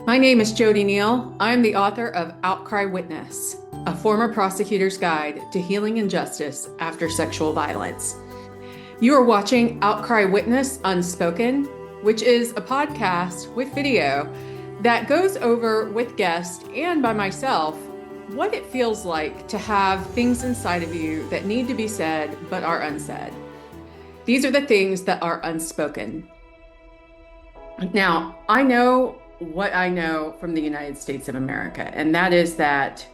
My name is Jody Neal. I'm the author of Outcry Witness, a former prosecutor's guide to healing and justice after sexual violence. You are watching Outcry Witness Unspoken, which is a podcast with video that goes over with guests and by myself what it feels like to have things inside of you that need to be said but are unsaid. These are the things that are unspoken. Now, I know what I know from the United States of America, and that is that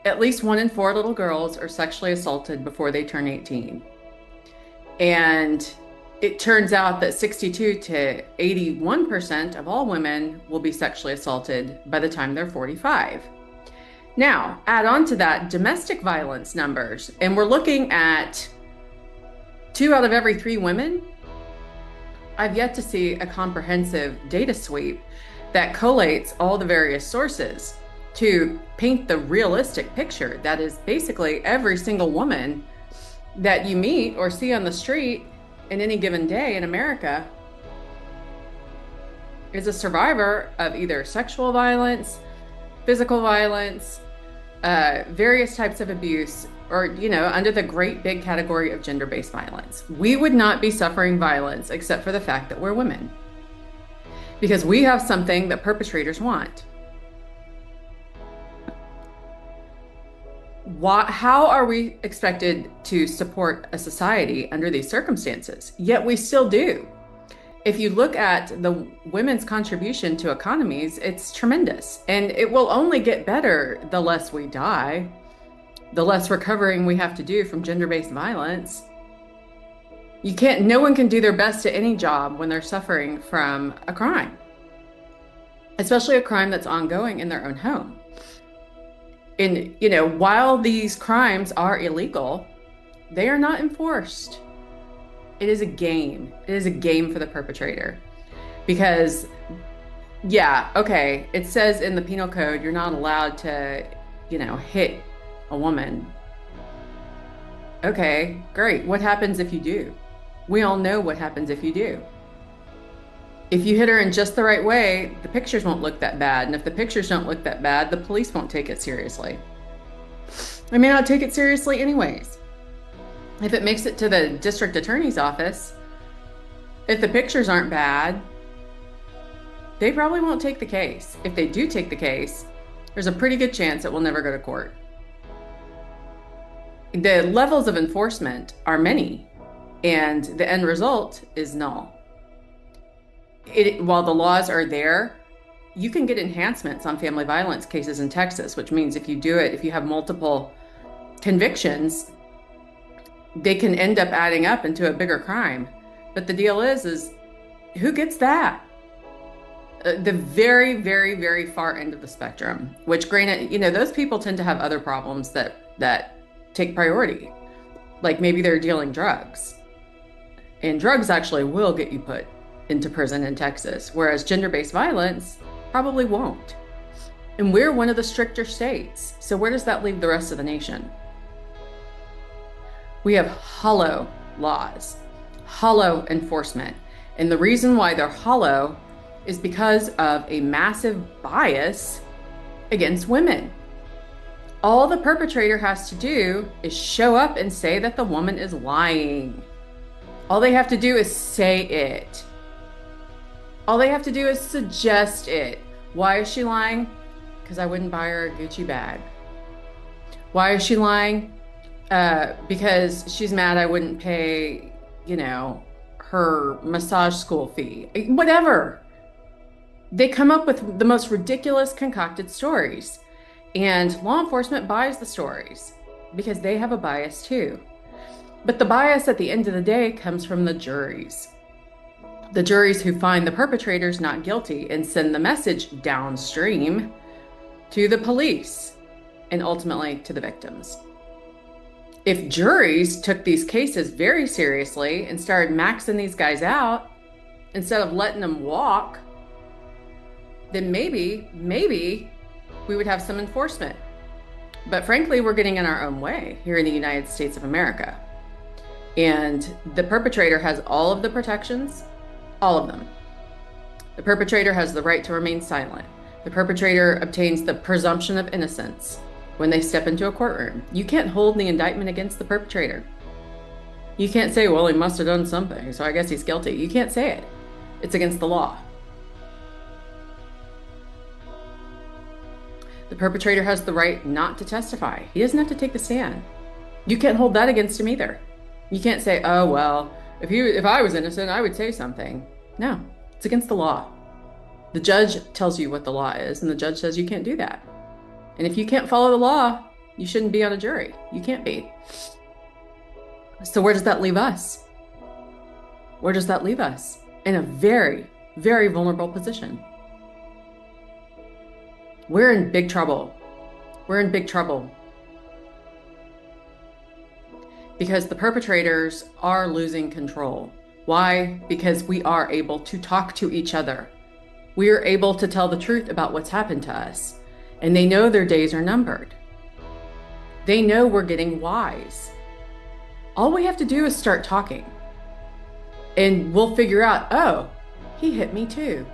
at least 1 in 4 little girls are sexually assaulted before they turn 18. And it turns out that 62 to 81% of all women will be sexually assaulted by the time they're 45. Now, add on to that domestic violence numbers, and we're looking at 2 out of every 3 women. I've yet to see a comprehensive data sweep that collates all the various sources to paint the realistic picture that is basically every single woman that you meet or see on the street in any given day in America is a survivor of either sexual violence, physical violence, various types of abuse, or, under the great big category of gender-based violence. We would not be suffering violence except for the fact that we're women, because we have something that perpetrators want. How are we expected to support a society under these circumstances? Yet we still do. If you look at the women's contribution to economies, it's tremendous. And it will only get better the less we die, the less recovering we have to do from gender-based violence. No one can do their best at any job when they're suffering from a crime, especially a crime that's ongoing in their own home. And, while these crimes are illegal, they are not enforced. It is a game. It is a game for the perpetrator. Because, it says in the penal code, you're not allowed to, hit a woman. Okay, great. What happens if you do? We all know what happens if you do. If you hit her in just the right way, the pictures won't look that bad. And if the pictures don't look that bad, the police won't take it seriously. They may not take it seriously anyways. If it makes it to the district attorney's office, if the pictures aren't bad, they probably won't take the case. If they do take the case, there's a pretty good chance it will never go to court. The levels of enforcement are many, and the end result is null. While the laws are there, you can get enhancements on family violence cases in Texas, which means if you have multiple convictions, they can end up adding up into a bigger crime. But the deal is who gets that? The very, very, very far end of the spectrum, which granted, those people tend to have other problems that take priority. Like maybe they're dealing drugs, and drugs actually will get you put into prison in Texas, whereas gender-based violence probably won't. And we're one of the stricter states. So where does that leave the rest of the nation? We have hollow laws, hollow enforcement. And the reason why they're hollow is because of a massive bias against women. All the perpetrator has to do is show up and say that the woman is lying. All they have to do is say it. All they have to do is suggest it. Why is she lying? Because I wouldn't buy her a Gucci bag. Why is she lying? Because she's mad I wouldn't pay, her massage school fee. Whatever. They come up with the most ridiculous concocted stories. And law enforcement buys the stories because they have a bias too. But the bias at the end of the day comes from the juries. The juries who find the perpetrators not guilty and send the message downstream to the police and ultimately to the victims. If juries took these cases very seriously and started maxing these guys out instead of letting them walk, then maybe we would have some enforcement. But frankly, we're getting in our own way here in the United States of America. And the perpetrator has all of the protections, all of them. The perpetrator has the right to remain silent. The perpetrator obtains the presumption of innocence when they step into a courtroom. You can't hold the indictment against the perpetrator. You can't say, well, he must have done something, so I guess he's guilty. You can't say it. It's against the law. The perpetrator has the right not to testify. He doesn't have to take the stand. You can't hold that against him either. You can't say, oh, well, if I was innocent, I would say something. No, it's against the law. The judge tells you what the law is, and the judge says you can't do that. And if you can't follow the law, you shouldn't be on a jury. You can't be. So where does that leave us? Where does that leave us? In a very, very vulnerable position. We're in big trouble. We're in big trouble. Because the perpetrators are losing control. Why? Because we are able to talk to each other. We are able to tell the truth about what's happened to us. And they know their days are numbered. They know we're getting wise. All we have to do is start talking. And we'll figure out, oh, he hit me too.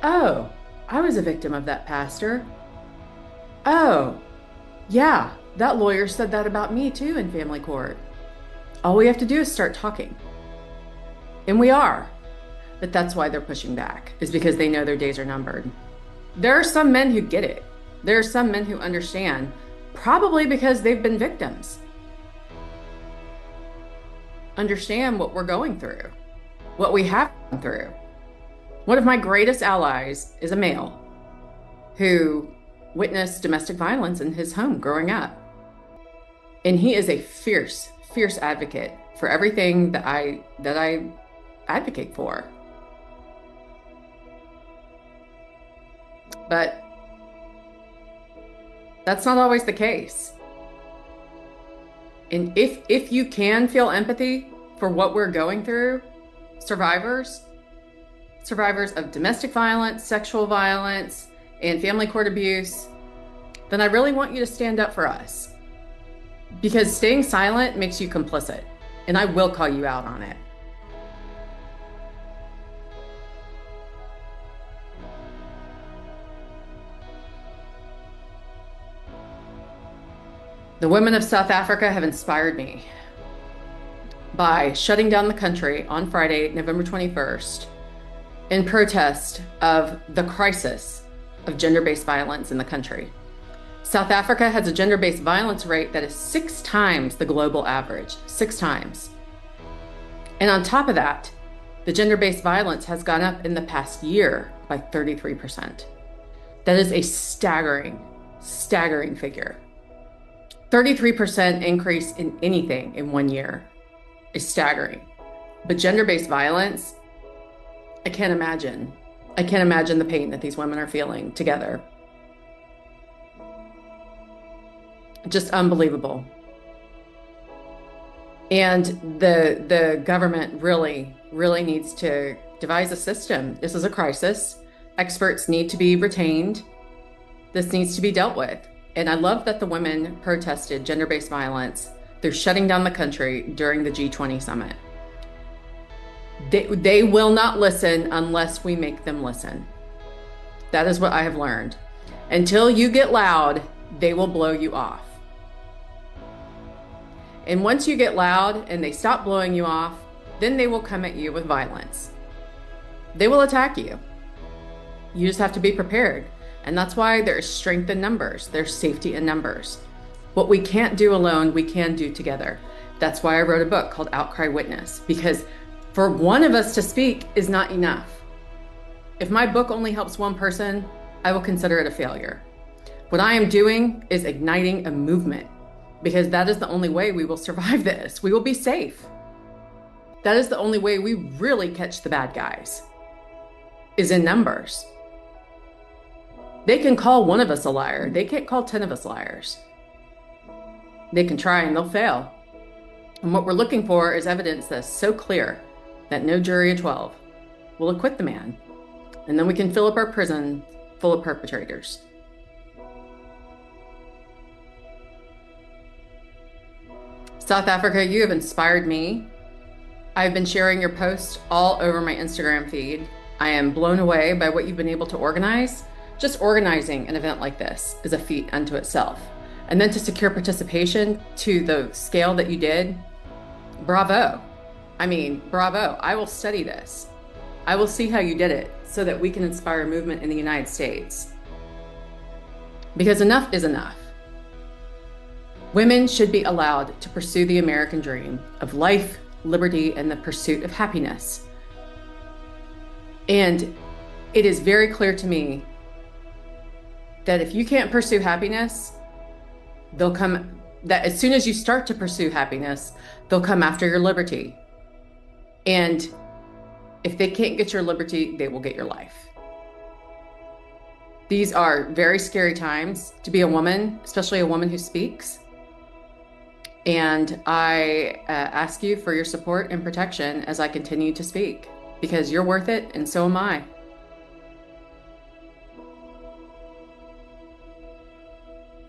Oh, I was a victim of that pastor. Oh, yeah, that lawyer said that about me too in family court. All we have to do is start talking. And we are. But that's why they're pushing back, is because they know their days are numbered. There are some men who get it. There are some men who understand, probably because they've been victims. Understand what we're going through, what we have gone through. One of my greatest allies is a male who witnessed domestic violence in his home growing up. And he is a fierce, fierce advocate for everything that I advocate for. But that's not always the case. And if you can feel empathy for what we're going through, survivors of domestic violence, sexual violence, and family court abuse, then I really want you to stand up for us. Because staying silent makes you complicit, and I will call you out on it. The women of South Africa have inspired me by shutting down the country on Friday, November 21st, in protest of the crisis of gender-based violence in the country. South Africa has a gender-based violence rate that is 6 times the global average, 6 times. And on top of that, the gender-based violence has gone up in the past year by 33%. That is a staggering, staggering figure. 33% increase in anything in 1 year is staggering. But gender-based violence, I can't imagine. I can't imagine the pain that these women are feeling together. Just unbelievable. And the government really, really needs to devise a system. This is a crisis. Experts need to be retained. This needs to be dealt with. And I love that the women protested gender-based violence. They're shutting down the country during the G20 summit. They will not listen unless we make them listen. That is what I have learned. Until you get loud, they will blow you off. And once you get loud and they stop blowing you off, then they will come at you with violence. They will attack you. You just have to be prepared. And that's why there is strength in numbers. There's safety in numbers. What we can't do alone, we can do together. That's why I wrote a book called Outcry Witness, because for one of us to speak is not enough. If my book only helps one person, I will consider it a failure. What I am doing is igniting a movement, because that is the only way we will survive this. We will be safe. That is the only way we really catch the bad guys, is in numbers. They can call one of us a liar. They can't call 10 of us liars. They can try and they'll fail. And what we're looking for is evidence that's so clear that no jury of 12 will acquit the man. And then we can fill up our prison full of perpetrators. South Africa, you have inspired me. I've been sharing your posts all over my Instagram feed. I am blown away by what you've been able to organize. Just organizing an event like this is a feat unto itself. And then to secure participation to the scale that you did, bravo. I mean, bravo. I will study this. I will see how you did it so that we can inspire movement in the United States. Because enough is enough. Women should be allowed to pursue the American dream of life, liberty, and the pursuit of happiness. And it is very clear to me that if you can't pursue happiness, that as soon as you start to pursue happiness, they'll come after your liberty. And if they can't get your liberty, they will get your life. These are very scary times to be a woman, especially a woman who speaks. And I ask you for your support and protection as I continue to speak, because you're worth it, and so am I.